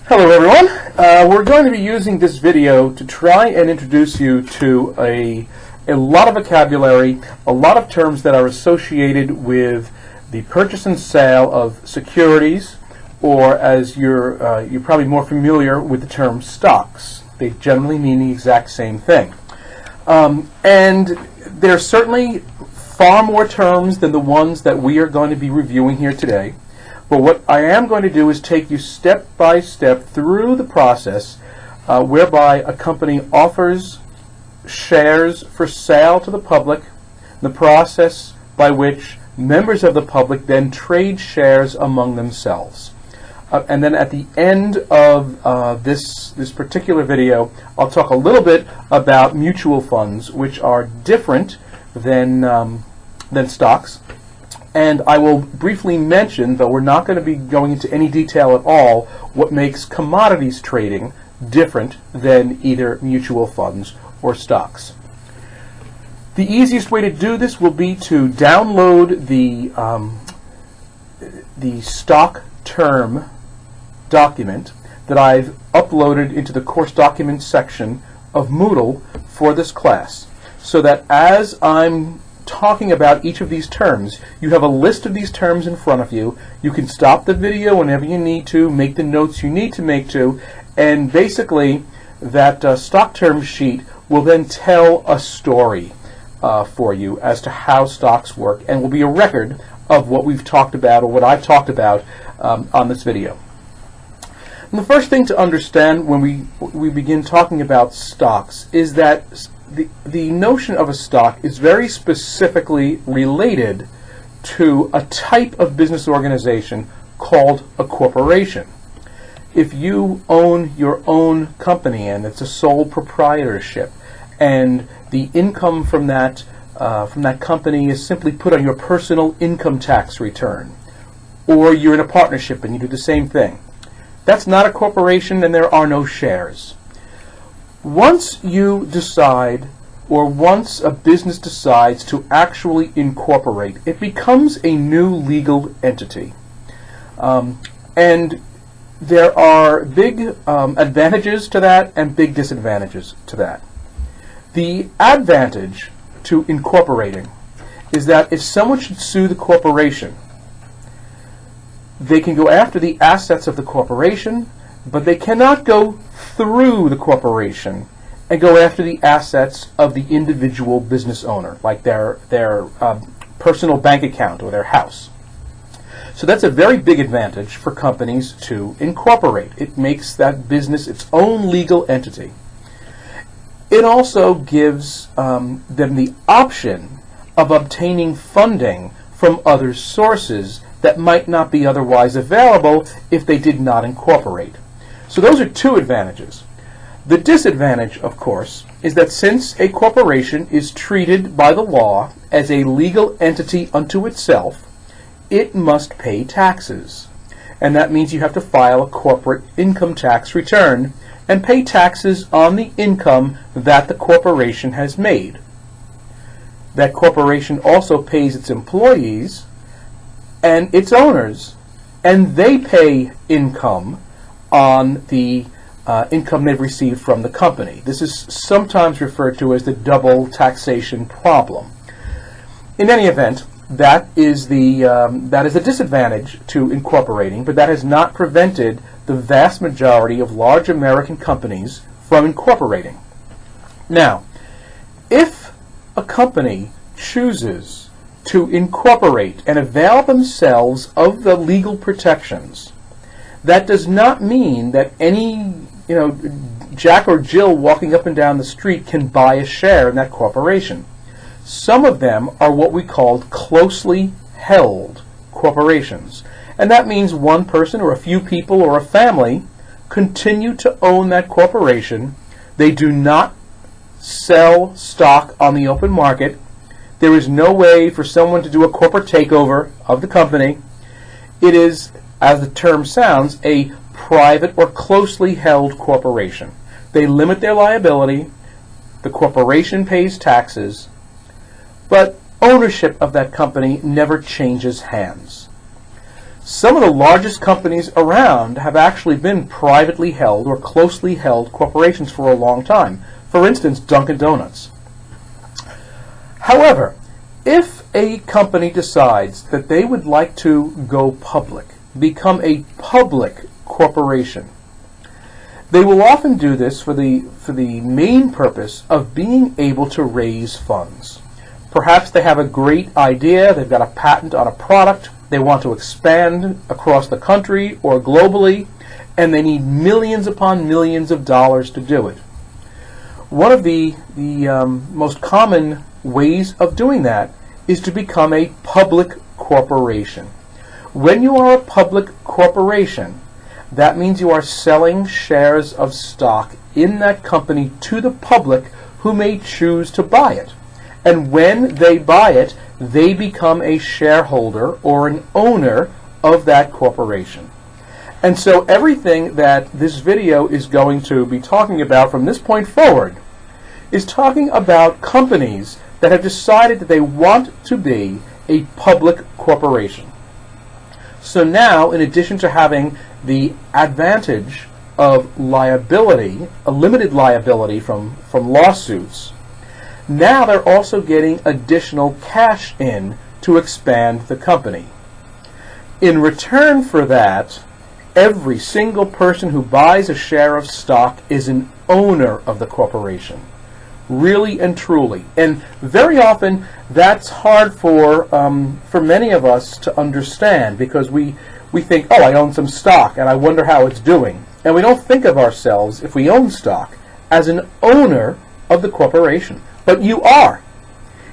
Hello everyone. We're going to be using this video to try and introduce you to a lot of vocabulary, a lot of terms that are associated with the purchase and sale of securities, or as you're probably more familiar with the term stocks. They generally mean the exact same thing. And there are certainly far more terms than the ones that we are going to be reviewing here today. But what I am going to do is take you step by step through the process whereby a company offers shares for sale to the public, the process by which members of the public then trade shares among themselves. And then at the end of this particular video, I'll talk a little bit about mutual funds, which are different than stocks. And I will briefly mention, though we're not going to be going into any detail at all, what makes commodities trading different than either mutual funds or stocks. The easiest way to do this will be to download the stock term document that I've uploaded into the course documents section of Moodle for this class, so that as I'm talking about each of these terms, you have a list of these terms in front of you. You can stop the video whenever you need to, make the notes you need to make to, and basically that stock term sheet will then tell a story for you as to how stocks work, and will be a record of what we've talked about, or what I've talked about on this video. And the first thing to understand when we begin talking about stocks is that the notion of a stock is very specifically related to a type of business organization called a corporation. If you own your own company and it's a sole proprietorship, and the income from that company is simply put on your personal income tax return, or you're in a partnership and you do the same thing, that's not a corporation and there are no shares. Once you decide, or once a business decides to actually incorporate, it becomes a new legal entity. And there are big advantages to that and big disadvantages to that. The advantage to incorporating is that if someone should sue the corporation, they can go after the assets of the corporation, but they cannot go through the corporation and go after the assets of the individual business owner, like their personal bank account or their house. So that's a very big advantage for companies to incorporate. It makes that business its own legal entity. It also gives them the option of obtaining funding from other sources that might not be otherwise available if they did not incorporate. So those are two advantages. The disadvantage, of course, is that since a corporation is treated by the law as a legal entity unto itself, it must pay taxes. And that means you have to file a corporate income tax return and pay taxes on the income that the corporation has made. That corporation also pays its employees and its owners, and they pay income on the income they've received from the company. This is sometimes referred to as the double taxation problem. In any event, that is a disadvantage to incorporating, but that has not prevented the vast majority of large American companies from incorporating. Now, if a company chooses to incorporate and avail themselves of the legal protections, that does not mean that any Jack or Jill walking up and down the street can buy a share in that corporation. Some of them are what we call closely held corporations. And that means one person or a few people or a family continue to own that corporation. They do not sell stock on the open market. There is no way for someone to do a corporate takeover of the company. It is, as the term sounds, a private or closely held corporation. They limit their liability. The corporation pays taxes, but ownership of that company never changes hands. Some of the largest companies around have actually been privately held or closely held corporations for a long time. For instance, Dunkin' Donuts. However, if a company decides that they would like to go public, become a public corporation, they will often do this for the main purpose of being able to raise funds. Perhaps they have a great idea, they've got a patent on a product, they want to expand across the country or globally, and they need millions upon millions of dollars to do it. One of the most common ways of doing that is to become a public corporation. When you are a public corporation, that means you are selling shares of stock in that company to the public who may choose to buy it. And when they buy it, they become a shareholder or an owner of that corporation. And so everything that this video is going to be talking about from this point forward is talking about companies that have decided that they want to be a public corporation. So now, in addition to having the advantage of liability, a limited liability from lawsuits, now they're also getting additional cash in to expand the company. In return for that, every single person who buys a share of stock is an owner of the corporation. Really and truly. And very often that's hard for many of us to understand, because we think, oh, I own some stock and I wonder how it's doing. And we don't think of ourselves, if we own stock, as an owner of the corporation. But you are.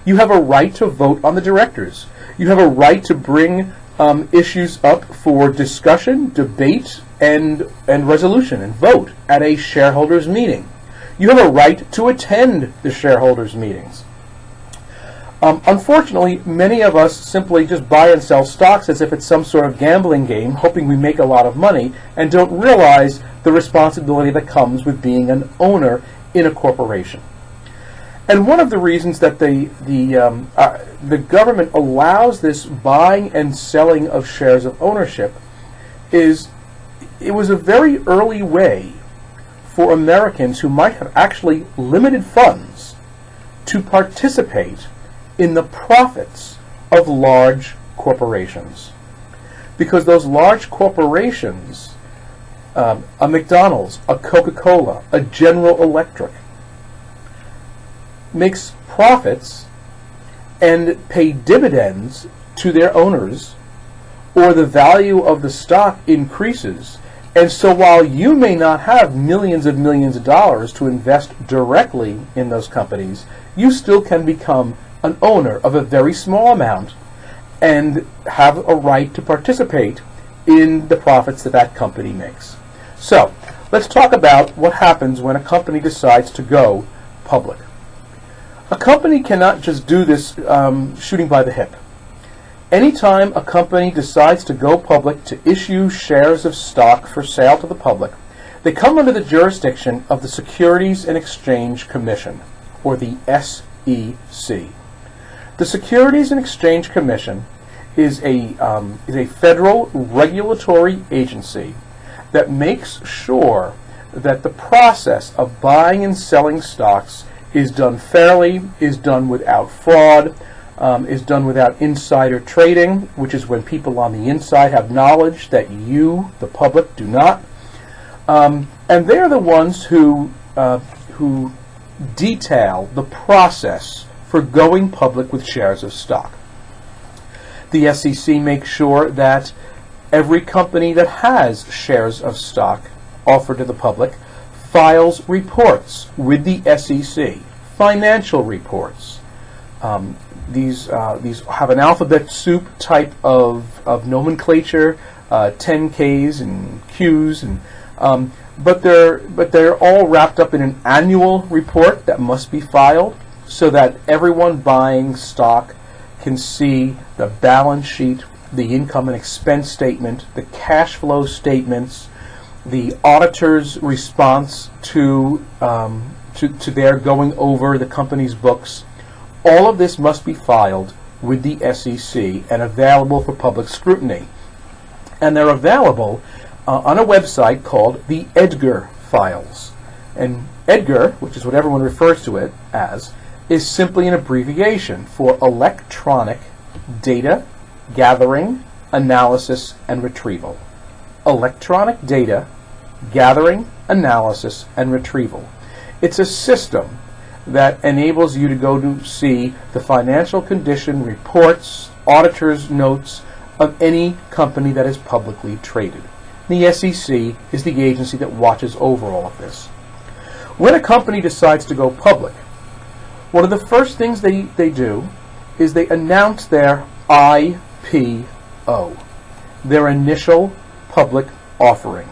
You have a right to vote on the directors. You have a right to bring issues up for discussion, debate, and resolution, and vote at a shareholders meeting. You have a right to attend the shareholders meetings. Unfortunately, many of us simply just buy and sell stocks as if it's some sort of gambling game, hoping we make a lot of money, and don't realize the responsibility that comes with being an owner in a corporation. And one of the reasons that the government allows this buying and selling of shares of ownership is it was a very early way for Americans who might have actually limited funds to participate in the profits of large corporations. Because those large corporations, a McDonald's, a Coca-Cola, a General Electric, makes profits and pay dividends to their owners, or the value of the stock increases. And so while you may not have millions of dollars to invest directly in those companies, you still can become an owner of a very small amount and have a right to participate in the profits that that company makes. So let's talk about what happens when a company decides to go public. A company cannot just do this shooting by the hip. Anytime a company decides to go public, to issue shares of stock for sale to the public, they come under the jurisdiction of the Securities and Exchange Commission, or the SEC. The Securities and Exchange Commission is a federal regulatory agency that makes sure that the process of buying and selling stocks is done fairly, is done without fraud, is done without insider trading, which is when people on the inside have knowledge that you, the public, do not. And they're the ones who detail the process for going public with shares of stock. The SEC makes sure that every company that has shares of stock offered to the public files reports with the SEC, financial reports. These have an alphabet soup type of nomenclature, 10Ks and Qs, and but they're all wrapped up in an annual report that must be filed, so that everyone buying stock can see the balance sheet, the income and expense statement, the cash flow statements, the auditor's response to their going over the company's books. All of this must be filed with the SEC and available for public scrutiny. And they're available on a website called the Edgar Files. And Edgar, which is what everyone refers to it as, is simply an abbreviation for Electronic Data Gathering, Analysis, and Retrieval. Electronic Data Gathering, Analysis, and Retrieval. It's a system that enables you to go to see the financial condition reports, auditors' notes of any company that is publicly traded. The SEC is the agency that watches over all of this. When a company decides to go public, one of the first things they do is they announce their IPO, their initial public offering.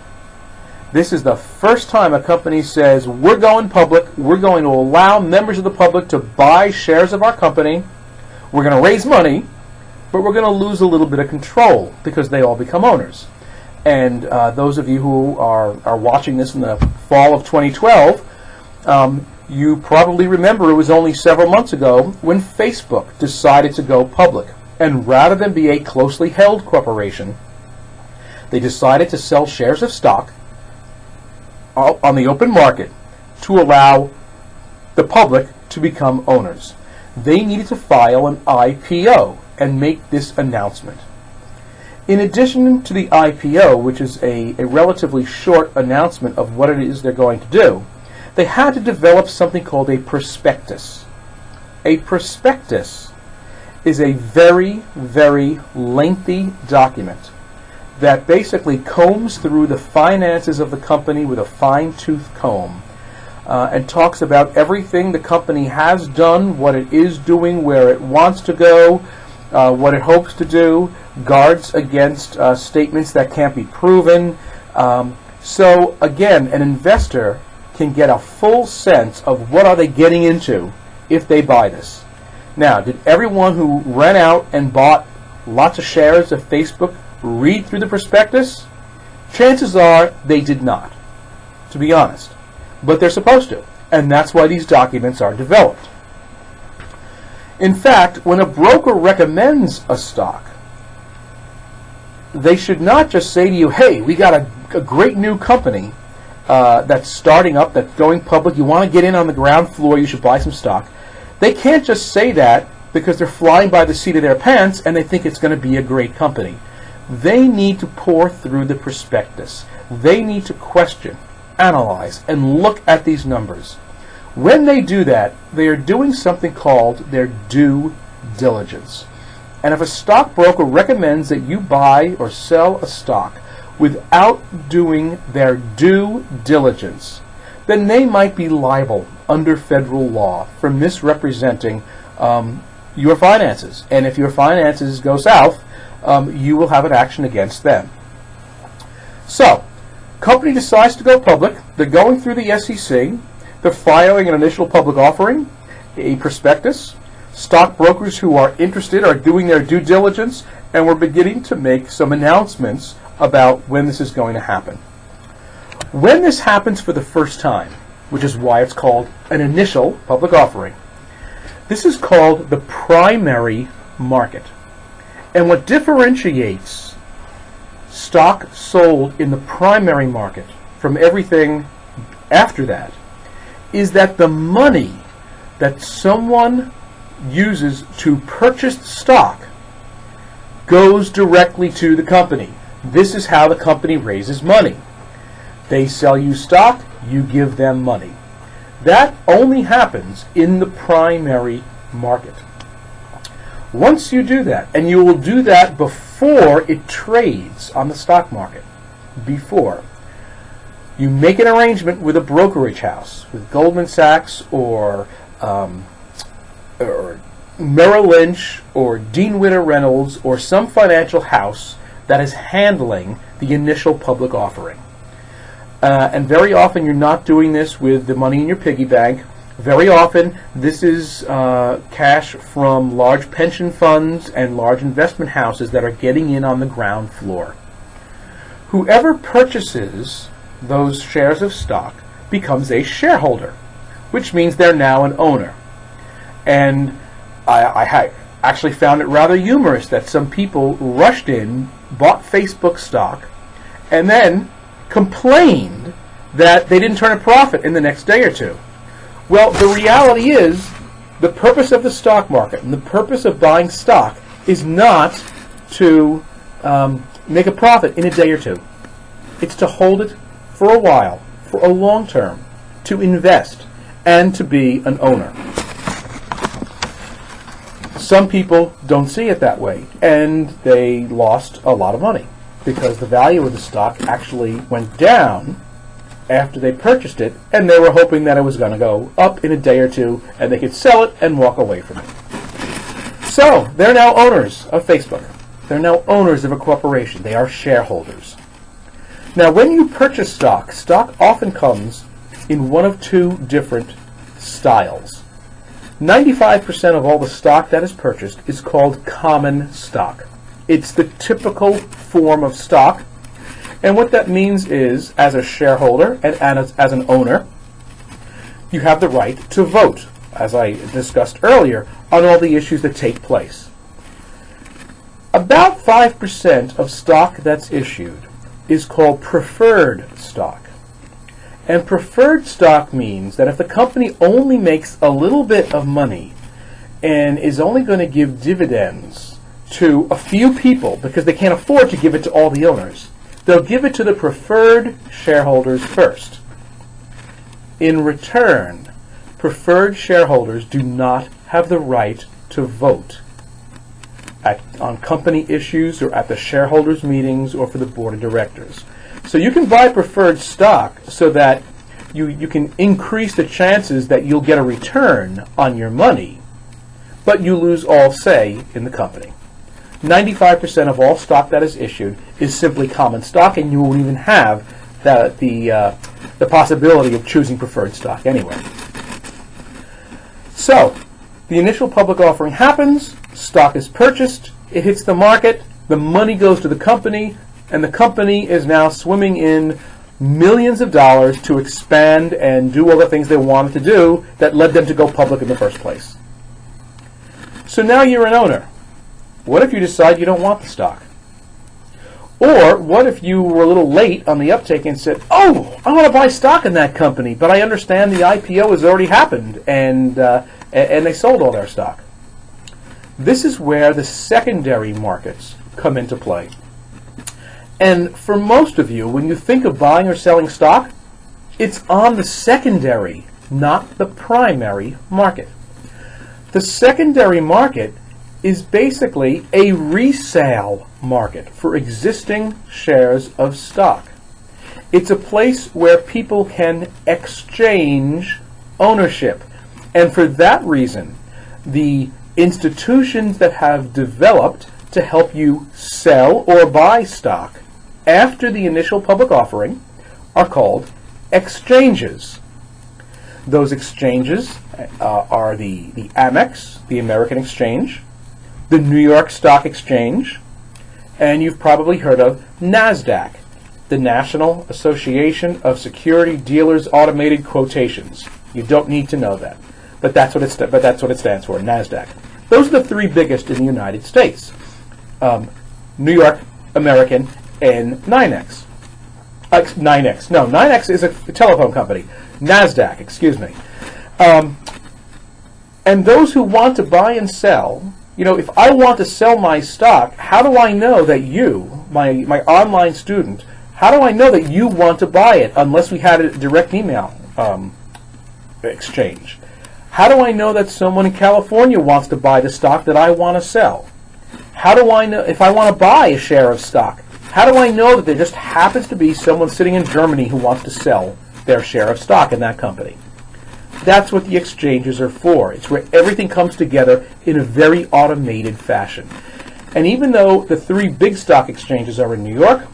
This is the first time a company says, we're going public, we're going to allow members of the public to buy shares of our company, we're going to raise money, but we're going to lose a little bit of control because they all become owners. And those of you who are watching this in the fall of 2012, you probably remember it was only several months ago when Facebook decided to go public. And rather than be a closely held corporation, they decided to sell shares of stock on the open market to allow the public to become owners. They needed to file an IPO and make this announcement. In addition to the IPO, which is a relatively short announcement of what it is they're going to do, they had to develop something called a prospectus. A prospectus is a very, very lengthy document that basically combs through the finances of the company with a fine-tooth comb and talks about everything the company has done, what it is doing, where it wants to go, what it hopes to do, guards against statements that can't be proven. So again, an investor can get a full sense of what are they getting into if they buy this. Now, did everyone who ran out and bought lots of shares of Facebook read through the prospectus? Chances are they did not, to be honest. But they're supposed to, and that's why these documents are developed. In fact, when a broker recommends a stock, they should not just say to you, hey, we got a great new company that's starting up, that's going public, you want to get in on the ground floor, you should buy some stock. They can't just say that because they're flying by the seat of their pants and they think it's going to be a great company. They need to pore through the prospectus. They need to question, analyze, and look at these numbers. When they do that, they are doing something called their due diligence. And if a stockbroker recommends that you buy or sell a stock without doing their due diligence, then they might be liable under federal law for misrepresenting your finances. And if your finances go south, you will have an action against them. So, company decides to go public. They're going through the SEC. They're filing an initial public offering, a prospectus. Stockbrokers who are interested are doing their due diligence, and we're beginning to make some announcements about when this is going to happen. When this happens for the first time, which is why it's called an initial public offering, this is called the primary market. And what differentiates stock sold in the primary market from everything after that is that the money that someone uses to purchase the stock goes directly to the company. This is how the company raises money. They sell you stock, you give them money. That only happens in the primary market. Once you do that, and you will do that before it trades on the stock market, before, you make an arrangement with a brokerage house, with Goldman Sachs or Merrill Lynch or Dean Witter Reynolds or some financial house that is handling the initial public offering. And very often you're not doing this with the money in your piggy bank. Very often this is cash from large pension funds and large investment houses that are getting in on the ground floor. Whoever purchases those shares of stock becomes a shareholder, which means they're now an owner. And I actually found it rather humorous that some people rushed in bought Facebook stock, and then complained that they didn't turn a profit in the next day or two. Well, the reality is, the purpose of the stock market and the purpose of buying stock is not to make a profit in a day or two. It's to hold it for a while, for a long term, to invest, and to be an owner. Some people don't see it that way, and they lost a lot of money because the value of the stock actually went down after they purchased it, and they were hoping that it was going to go up in a day or two, and they could sell it and walk away from it. So, they're now owners of Facebook. They're now owners of a corporation. They are shareholders. Now, when you purchase stock, stock often comes in one of two different styles. 95% of all the stock that is purchased is called common stock. It's the typical form of stock. And what that means is, as a shareholder and as an owner, you have the right to vote, as I discussed earlier, on all the issues that take place. About 5% of stock that's issued is called preferred stock. And preferred stock means that if the company only makes a little bit of money and is only going to give dividends to a few people because they can't afford to give it to all the owners, they'll give it to the preferred shareholders first. In return, preferred shareholders do not have the right to vote on company issues or at the shareholders' meetings or for the board of directors. So you can buy preferred stock so that you can increase the chances that you'll get a return on your money, but you lose all say in the company. 95% of all stock that is issued is simply common stock, and you won't even have the possibility of choosing preferred stock anyway. So, the initial public offering happens, stock is purchased, it hits the market, the money goes to the company, and the company is now swimming in millions of dollars to expand and do all the things they wanted to do that led them to go public in the first place. So now you're an owner. What if you decide you don't want the stock? Or what if you were a little late on the uptake and said, oh, I want to buy stock in that company, but I understand the IPO has already happened, and they sold all their stock. This is where the secondary markets come into play. And for most of you, when you think of buying or selling stock, it's on the secondary, not the primary market. The secondary market is basically a resale market for existing shares of stock. It's a place where people can exchange ownership. And for that reason, the institutions that have developed to help you sell or buy stock after the initial public offering are called exchanges. Those exchanges are the Amex, the American Exchange, the New York Stock Exchange, and you've probably heard of NASDAQ, the National Association of Security Dealers Automated Quotations. You don't need to know that, but that's what it stands for, NASDAQ. Those are the three biggest in the United States: New York, American, and NYNEX. NYNEX is a telephone company. NASDAQ, excuse me. And those who want to buy and sell, if I want to sell my stock, how do I know that you, my online student, how do I know that you want to buy it unless we had a direct email exchange? How do I know that someone in California wants to buy the stock that I want to sell? How do I know if I want to buy a share of stock? How do I know that there just happens to be someone sitting in Germany who wants to sell their share of stock in that company? That's what the exchanges are for. It's where everything comes together in a very automated fashion. And even though the three big stock exchanges are in New York,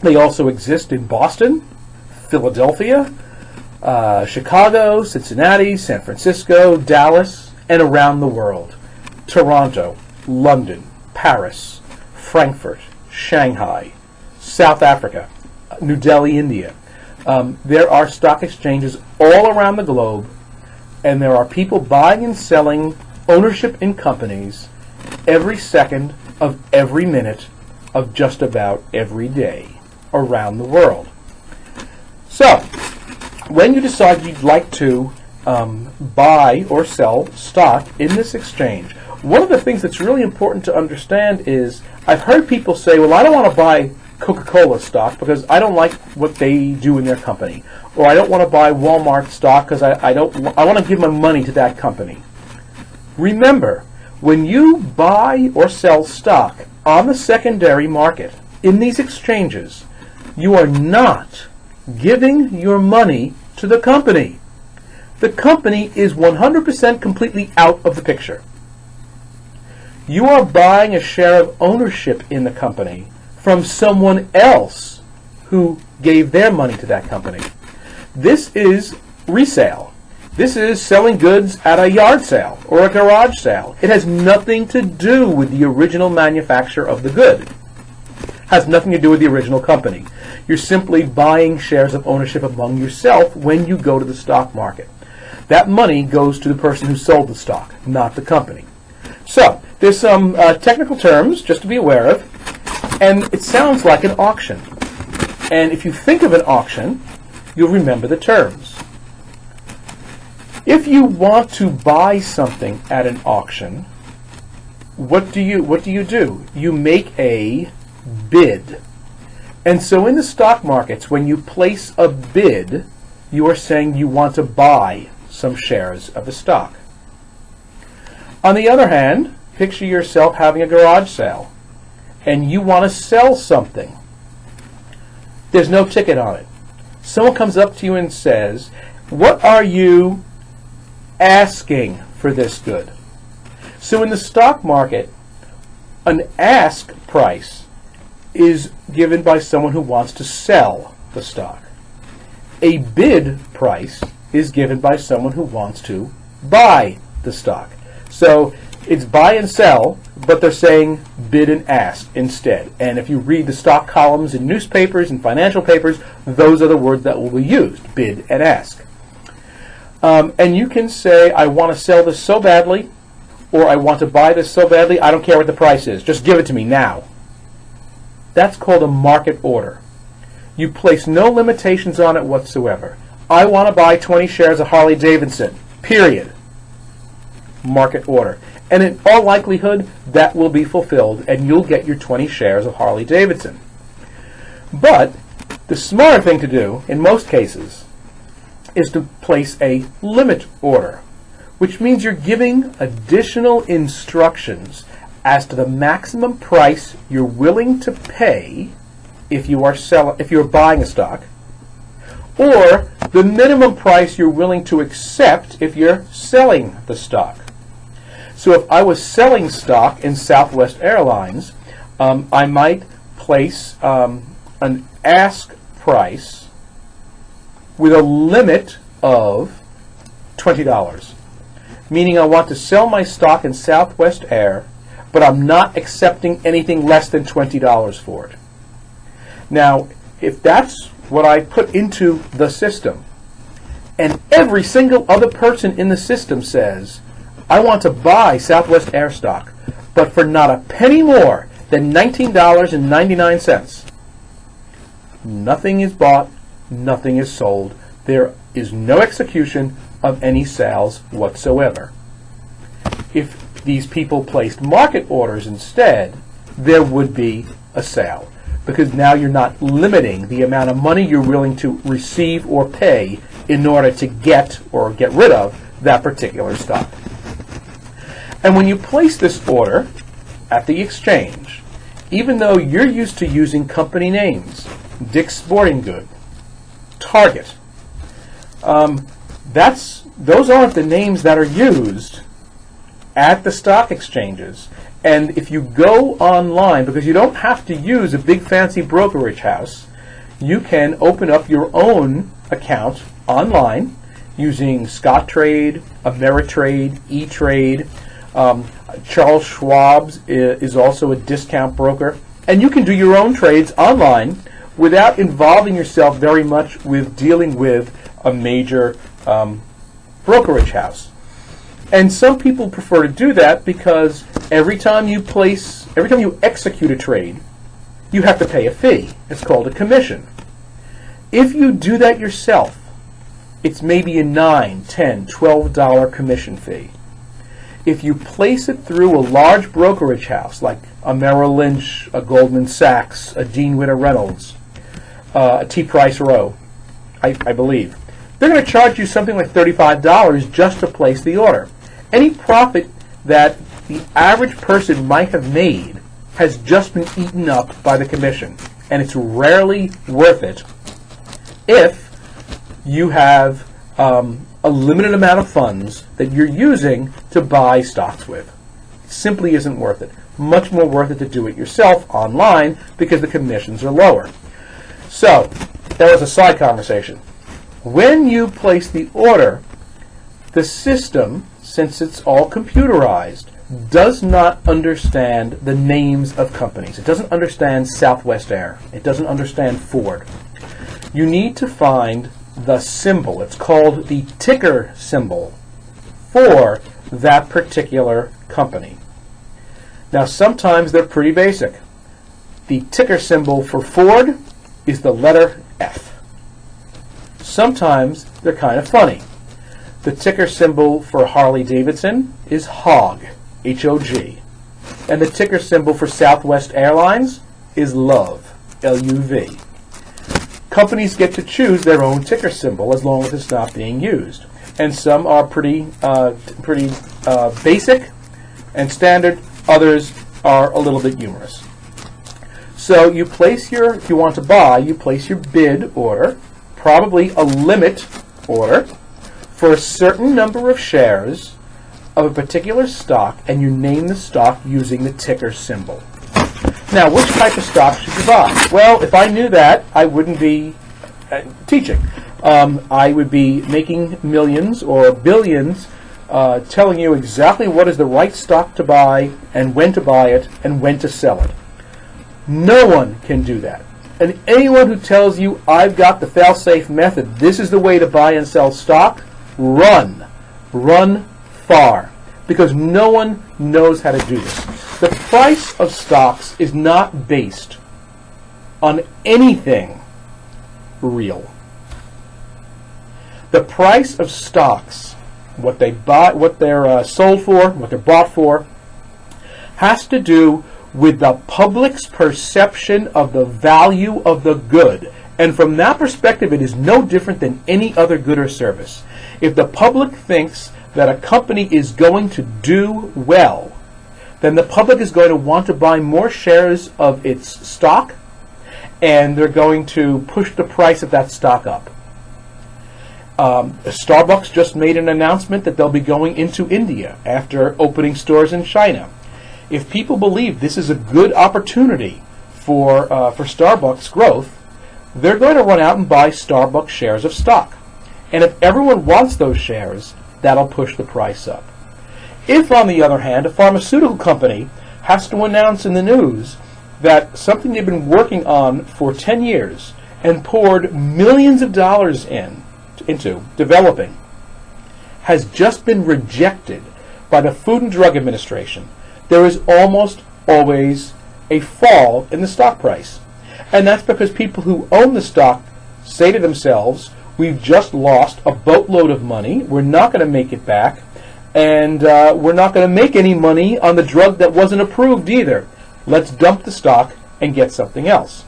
they also exist in Boston, Philadelphia, Chicago, Cincinnati, San Francisco, Dallas, and around the world. Toronto, London, Paris, Frankfurt, Shanghai, South Africa, New Delhi, India. There are stock exchanges all around the globe, and there are people buying and selling ownership in companies every second of every minute of just about every day around the world. So, when you decide you'd like to buy or sell stock in this exchange, one of the things that's really important to understand is, I've heard people say, well, I don't want to buy Coca-Cola stock because I don't like what they do in their company, or I don't want to buy Walmart stock because I want to give my money to that company. Remember, when you buy or sell stock on the secondary market in these exchanges, you are not giving your money to the company. The company is 100% completely out of the picture. You are buying a share of ownership in the company from someone else who gave their money to that company. This is resale. This is selling goods at a yard sale or a garage sale. It has nothing to do with the original manufacturer of the good. It has nothing to do with the original company. You're simply buying shares of ownership among yourself when you go to the stock market. That money goes to the person who sold the stock, not the company. So, there's some technical terms just to be aware of, and it sounds like an auction. And if you think of an auction, you'll remember the terms. If you want to buy something at an auction, what do you do? You make a bid. And so in the stock markets, when you place a bid, you are saying you want to buy some shares of the stock. On the other hand, picture yourself having a garage sale, and you want to sell something. There's no ticket on it. Someone comes up to you and says, what are you asking for this good? So in the stock market, an ask price is given by someone who wants to sell the stock. A bid price is given by someone who wants to buy the stock. So it's buy and sell, but they're saying bid and ask instead. And if you read the stock columns in newspapers and financial papers, those are the words that will be used, bid and ask. And you can say, I want to sell this so badly, or I want to buy this so badly, I don't care what the price is, just give it to me now. That's called a market order. You place no limitations on it whatsoever. I want to buy 20 shares of Harley Davidson, period. Market order. And in all likelihood, that will be fulfilled, and you'll get your 20 shares of Harley Davidson. But the smarter thing to do, in most cases, is to place a limit order, which means you're giving additional instructions as to the maximum price you're willing to pay if you're buying a stock, or the minimum price you're willing to accept if you're selling the stock. So if I was selling stock in Southwest Airlines, I might place an ask price with a limit of $20, meaning I want to sell my stock in Southwest Air, but I'm not accepting anything less than $20 for it. Now, if that's what I put into the system, and every single other person in the system says, I want to buy Southwest Air stock, but for not a penny more than $19.99, nothing is bought, nothing is sold. There is no execution of any sales whatsoever. If these people placed market orders instead, there would be a sale, because now you're not limiting the amount of money you're willing to receive or pay in order to get or get rid of that particular stock. And when you place this order at the exchange, even though you're used to using company names, Dick's Sporting Goods, Target, those aren't the names that are used at the stock exchanges. And if you go online, because you don't have to use a big fancy brokerage house, you can open up your own account online using Scottrade, Ameritrade, E-Trade. Charles Schwab's is also a discount broker. And you can do your own trades online without involving yourself very much with dealing with a major brokerage house. And some people prefer to do that because every time you execute a trade, you have to pay a fee. It's called a commission. If you do that yourself, it's maybe a $9, $10, $12 commission fee. If you place it through a large brokerage house like a Merrill Lynch, a Goldman Sachs, a Dean Witter Reynolds, a T. Price Rowe, I believe, they're going to charge you something like $35 just to place the order. Any profit that the average person might have made has just been eaten up by the commission, and it's rarely worth it if you have a limited amount of funds that you're using to buy stocks with. It simply isn't worth it. Much more worth it to do it yourself online because the commissions are lower. So, that was a side conversation. When you place the order, the system, since it's all computerized, does not understand the names of companies. It doesn't understand Southwest Air. It doesn't understand Ford. You need to find the symbol. It's called the ticker symbol for that particular company. Now, sometimes they're pretty basic. The ticker symbol for Ford is the letter F. Sometimes they're kind of funny. The ticker symbol for Harley-Davidson is HOG, H-O-G. And the ticker symbol for Southwest Airlines is LOVE, L-U-V. Companies get to choose their own ticker symbol as long as it's not being used. And some are pretty basic and standard. Others are a little bit humorous. So you place if you want to buy, you place your bid order, probably a limit order, for a certain number of shares of a particular stock, and you name the stock using the ticker symbol. Now, which type of stock should you buy? Well, if I knew that, I wouldn't be teaching. I would be making millions or billions telling you exactly what is the right stock to buy and when to buy it and when to sell it. No one can do that. And anyone who tells you, I've got the fail-safe method, this is the way to buy and sell stock, run. Run far. Because no one knows how to do this. The price of stocks is not based on anything real. The price of stocks, what they buy, what they're sold for, what they're bought for, has to do with the public's perception of the value of the good. And from that perspective, it is no different than any other good or service. If the public thinks that a company is going to do well, then the public is going to want to buy more shares of its stock, and they're going to push the price of that stock up. Starbucks just made an announcement that they'll be going into India after opening stores in China. If people believe this is a good opportunity for Starbucks growth, they're going to run out and buy Starbucks shares of stock. And if everyone wants those shares, that'll push the price up. If, on the other hand, a pharmaceutical company has to announce in the news that something they've been working on for 10 years and poured millions of dollars into developing has just been rejected by the Food and Drug Administration, there is almost always a fall in the stock price. And that's because people who own the stock say to themselves, we've just lost a boatload of money, we're not going to make it back, and we're not going to make any money on the drug that wasn't approved either. Let's dump the stock and get something else.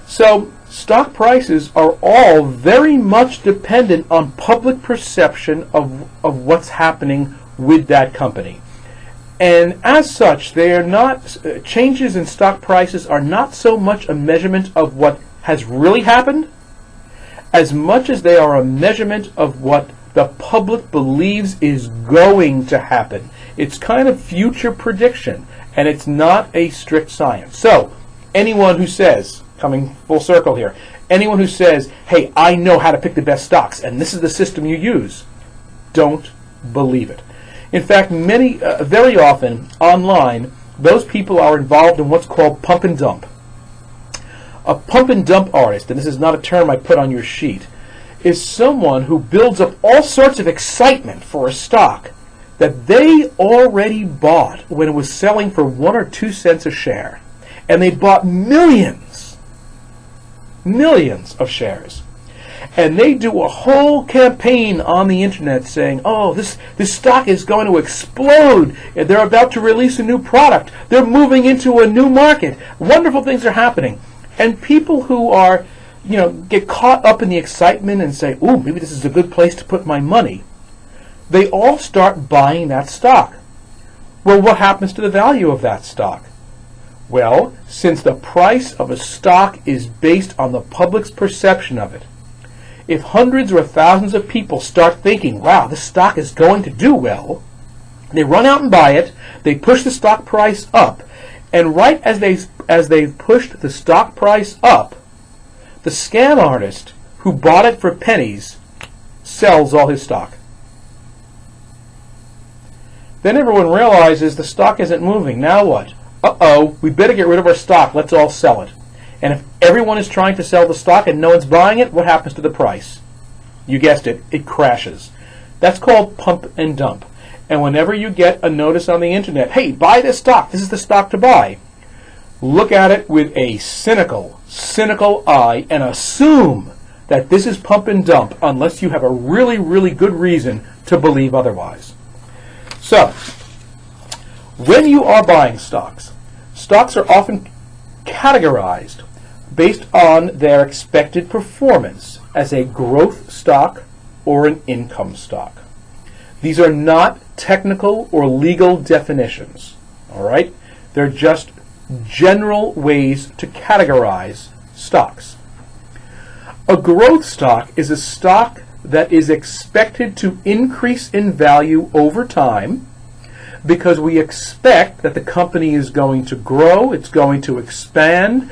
So stock prices are all very much dependent on public perception of what's happening with that company. And as such, they are not, changes in stock prices are not so much a measurement of what has really happened, as much as they are a measurement of what the public believes is going to happen. It's kind of future prediction, and it's not a strict science. So, anyone who says, coming full circle here, anyone who says, hey, I know how to pick the best stocks, and this is the system you use, don't believe it. In fact, very often online, those people are involved in what's called pump and dump. A pump and dump artist, and this is not a term I put on your sheet, is someone who builds up all sorts of excitement for a stock that they already bought when it was selling for 1 or 2 cents a share. and they bought millions of shares. And they do a whole campaign on the internet saying, oh, this stock is going to explode. They're about to release a new product. They're moving into a new market. Wonderful things are happening. And people who are, get caught up in the excitement and say, ooh, maybe this is a good place to put my money, they all start buying that stock. Well, what happens to the value of that stock? Well, since the price of a stock is based on the public's perception of it, if hundreds or thousands of people start thinking, wow, this stock is going to do well, they run out and buy it, they push the stock price up, and right as they pushed the stock price up, the scam artist who bought it for pennies sells all his stock. Then everyone realizes the stock isn't moving. Now what? Uh-oh, we better get rid of our stock. Let's all sell it. And if everyone is trying to sell the stock and no one's buying it, what happens to the price? You guessed it, it crashes. That's called pump and dump. And whenever you get a notice on the internet, hey, buy this stock, this is the stock to buy, look at it with a cynical eye and assume that this is pump and dump unless you have a really, really good reason to believe otherwise. So, when you are buying stocks are often categorized based on their expected performance as a growth stock or an income stock. These are not technical or legal definitions, all right? They're just general ways to categorize stocks. A growth stock is a stock that is expected to increase in value over time because we expect that the company is going to grow, it's going to expand.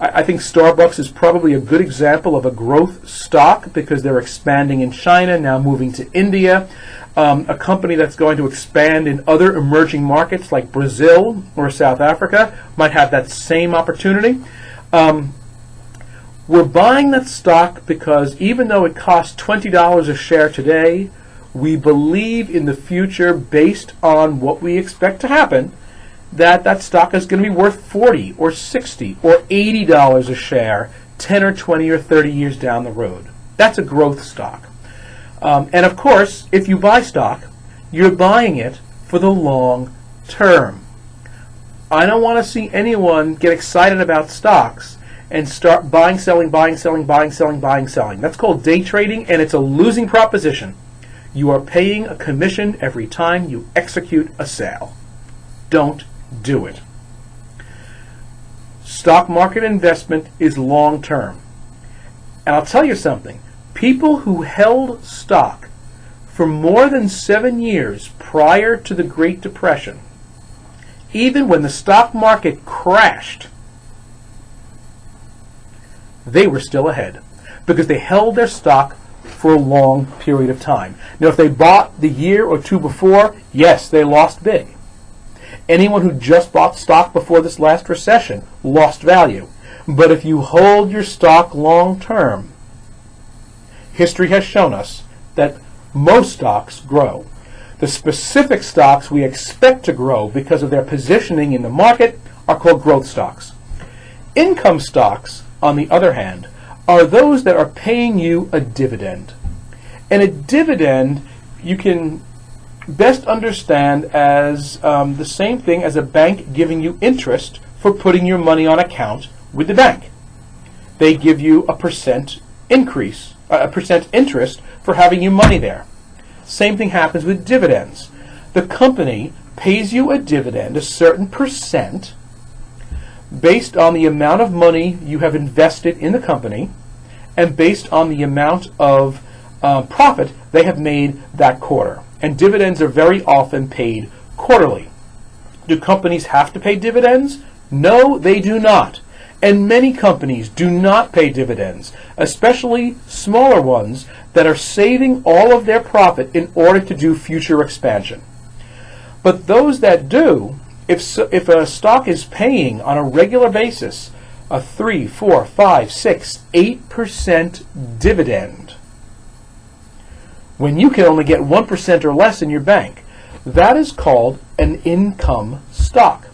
I think Starbucks is probably a good example of a growth stock because they're expanding in China, now moving to India. A company that's going to expand in other emerging markets like Brazil or South Africa might have that same opportunity. We're buying that stock because even though it costs $20 a share today, we believe in the future, based on what we expect to happen, that that stock is going to be worth $40 or $60 or $80 a share 10 or 20 or 30 years down the road. That's a growth stock. And of course, if you buy stock, you're buying it for the long term. I don't want to see anyone get excited about stocks and start buying, selling, buying, selling, buying, selling, buying, selling. That's called day trading, and it's a losing proposition. You are paying a commission every time you execute a sale. Don't do it. Stock market investment is long term. And I'll tell you something. People who held stock for more than 7 years prior to the Great Depression, even when the stock market crashed, they were still ahead because they held their stock for a long period of time. Now, if they bought the year or two before, yes, they lost big. Anyone who just bought stock before this last recession lost value. But if you hold your stock long term, history has shown us that most stocks grow. The specific stocks we expect to grow because of their positioning in the market are called growth stocks. Income stocks, on the other hand, are those that are paying you a dividend. And a dividend you can best understand as the same thing as a bank giving you interest for putting your money on account with the bank. They give you a percent increase, a percent interest for having your money there. Same thing happens with dividends. The company pays you a dividend, a certain percent, based on the amount of money you have invested in the company and based on the amount of profit they have made that quarter. And dividends are very often paid quarterly. Do companies have to pay dividends? No, they do not. And many companies do not pay dividends, especially smaller ones that are saving all of their profit in order to do future expansion. But those that do, if a stock is paying on a regular basis a 3, 4, 5, 6, 8% dividend, when you can only get 1% or less in your bank, that is called an income stock.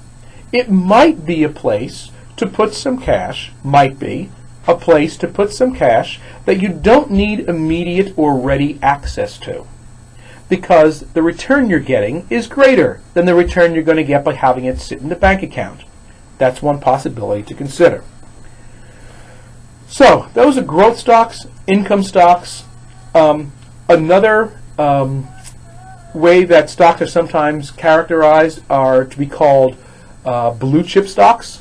it might be a place to put some cash, might be a place to put some cash that you don't need immediate or ready access to, because the return you're getting is greater than the return you're going to get by having it sit in the bank account. That's one possibility to consider. So those are growth stocks, income stocks. Another way that stocks are sometimes characterized are to be called blue chip stocks.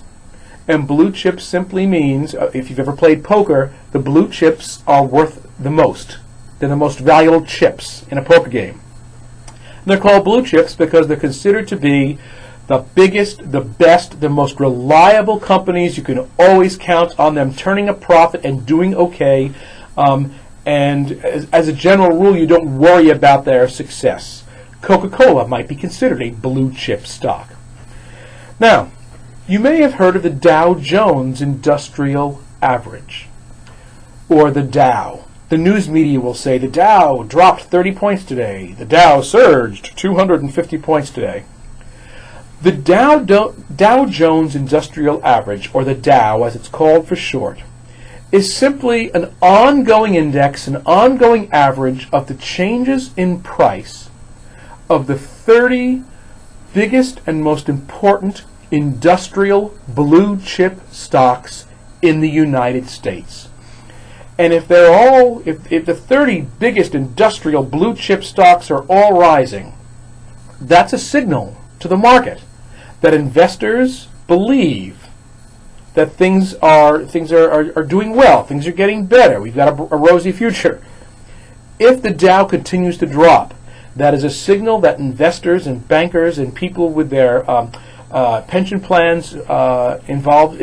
And blue chip simply means, if you've ever played poker, the blue chips are worth the most. They're the most valuable chips in a poker game. And they're called blue chips because they're considered to be the biggest, the best, the most reliable companies. You can always count on them turning a profit and doing okay. And as a general rule, you don't worry about their success. Coca-Cola might be considered a blue chip stock. Now, you may have heard of the Dow Jones Industrial Average, or the Dow. The news media will say the Dow dropped 30 points today. The Dow surged 250 points today. The Dow Jones Industrial Average, or the Dow as it's called for short, is simply an ongoing index, an ongoing average of the changes in price of the 30 biggest and most important industrial blue chip stocks in the United States. And if the 30 biggest industrial blue chip stocks are all rising, that's a signal to the market that investors believe that things are doing well, things are getting better, we've got a rosy future. If the Dow continues to drop, that is a signal that investors and bankers and people with their pension plans involved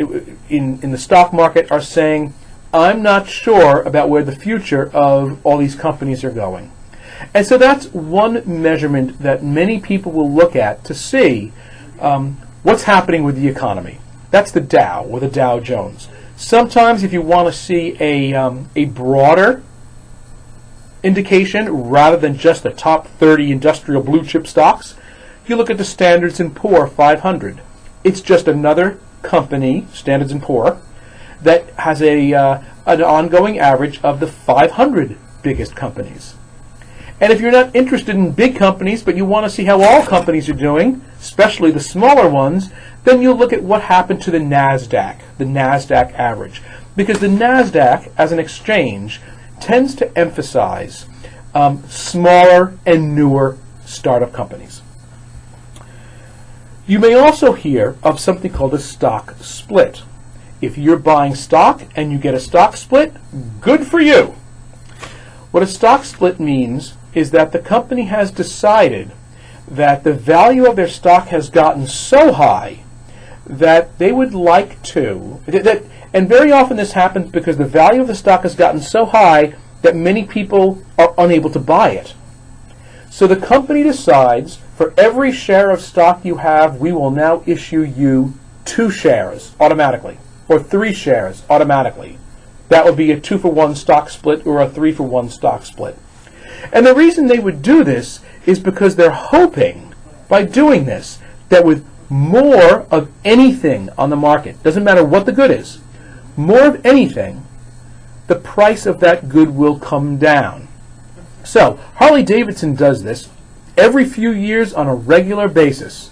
in the stock market are saying, I'm not sure about where the future of all these companies are going. And so that's one measurement that many people will look at to see what's happening with the economy. That's the Dow, or the Dow Jones. Sometimes if you want to see a broader indication rather than just the top 30 industrial blue chip stocks, you look at the Standards & Poor 500. It's just another company, Standards & Poor, that has an ongoing average of the 500 biggest companies. And if you're not interested in big companies, but you want to see how all companies are doing, especially the smaller ones, then you'll look at what happened to the NASDAQ average. Because the NASDAQ, as an exchange, tends to emphasize smaller and newer startup companies. You may also hear of something called a stock split. If you're buying stock and you get a stock split, good for you. What a stock split means is that the company has decided that the value of their stock has gotten so high that they would like to, and very often this happens because the value of the stock has gotten so high that many people are unable to buy it. So the company decides, for every share of stock you have, we will now issue you 2 shares automatically, or 3 shares automatically. That would be a 2-for-1 stock split or a 3-for-1 stock split. And the reason they would do this is because they're hoping, by doing this, that with more of anything on the market, doesn't matter what the good is, more of anything, the price of that good will come down. So Harley-Davidson does this every few years on a regular basis.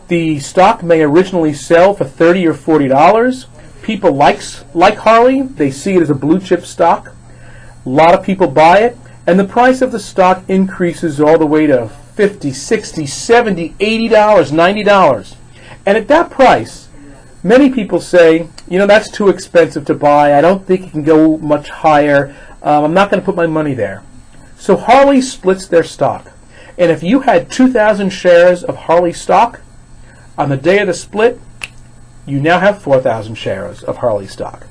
The stock may originally sell for $30 or $40. People like Harley. They see it as a blue chip stock. A lot of people buy it, and the price of the stock increases all the way to $50, $60, $70, $80, $90. And at that price, many people say, you know, that's too expensive to buy. I don't think it can go much higher. I'm not going to put my money there. So Harley splits their stock. And if you had 2,000 shares of Harley stock, on the day of the split, you now have 4,000 shares of Harley stock.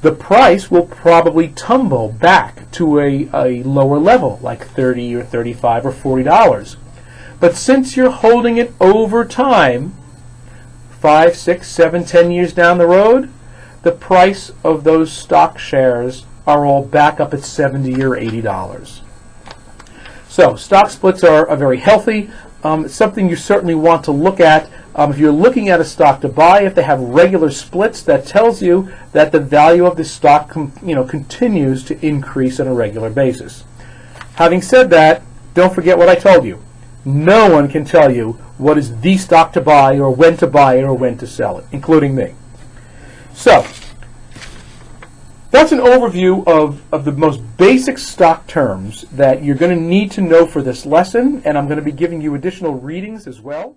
The price will probably tumble back to a lower level, like $30 or $35 or $40. But since you're holding it over time, 5, 6, 7, 10 years down the road, the price of those stock shares are all back up at $70 or $80. So stock splits are very healthy. It's something you certainly want to look at, If you're looking at a stock to buy, if they have regular splits, that tells you that the value of the stock continues to increase on a regular basis. Having said that, don't forget what I told you. No one can tell you what is the stock to buy or when to buy it or when to sell it, including me. So, that's an overview of the most basic stock terms that you're going to need to know for this lesson, and I'm going to be giving you additional readings as well.